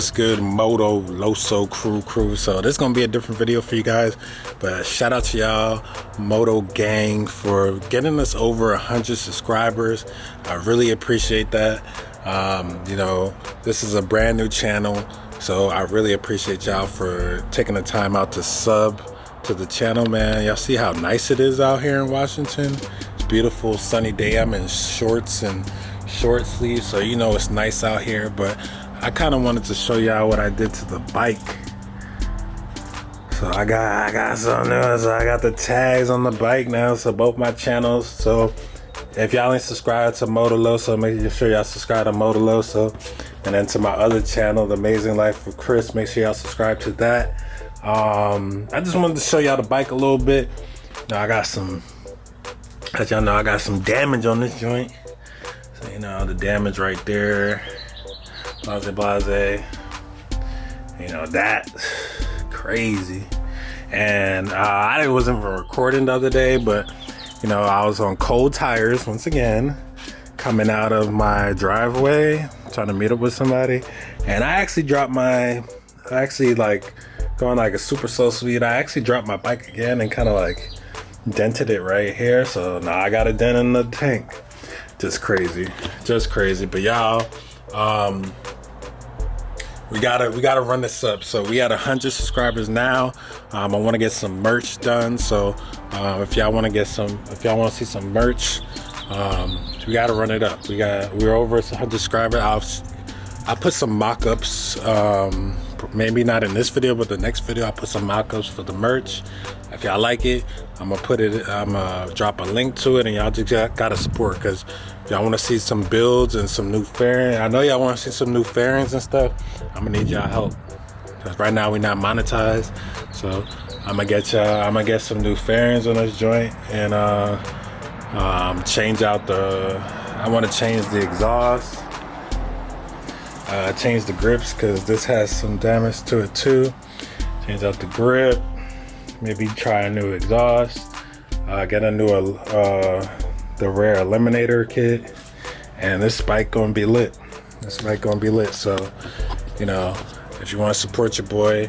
what's good, Moto Loso crew. So this is gonna be a different video for you guys, but shout out to y'all Moto gang for getting us over 100 subscribers. I really appreciate that. You know, this is a brand new channel, so I really appreciate y'all for taking the time out to sub to the channel, man. Y'all see how nice it is out here in Washington? It's a beautiful sunny day. I'm in shorts and short sleeves, so you know it's nice out here. But I kind of wanted to show y'all what I did to the bike. So I got something new. So I got the tags on the bike now, so both my channels. So if y'all ain't subscribed to Moto Loso, make sure y'all subscribe to Moto Loso. And then to my other channel, The Amazing Life of Chris, make sure y'all subscribe to that. I just wanted to show y'all the bike a little bit. Now I got some, as y'all know, I got some damage on this joint. So you know, the damage right there. Blase. You know, that's crazy. And I wasn't even recording the other day, but you know, I was on cold tires once again, coming out of my driveway, trying to meet up with somebody. And I actually dropped like going like a super slow speed. I actually dropped my bike again and kind of like dented it right here. So now I got a dent in the tank. Just crazy. But y'all, we gotta run this up. So we at 100 subscribers now. I want to get some merch done. So if y'all want to see some merch, we gotta run it up. We're over 100 subscribers. I put some mock-ups, maybe not in this video, but the next video I'll put some mock-ups for the merch. If y'all like it, I'm gonna drop a link to it, and y'all just gotta support, because if y'all want to see some builds and some new fairings, I know y'all want to see some new fairings and stuff, I'm gonna need y'all help, because right now we're not monetized. So I'm gonna get some new fairings on this joint, and change out I want to change the exhaust, change the grips, because this has some damage to it too. Change out the grip, maybe try a new exhaust, get a new the rare eliminator kit, and this bike gonna be lit. So you know, if you want to support your boy,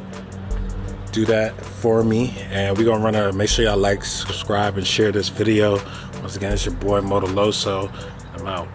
do that for me, and we're gonna make sure y'all like, subscribe, and share this video. Once again, it's your boy Moto Loso. I'm out.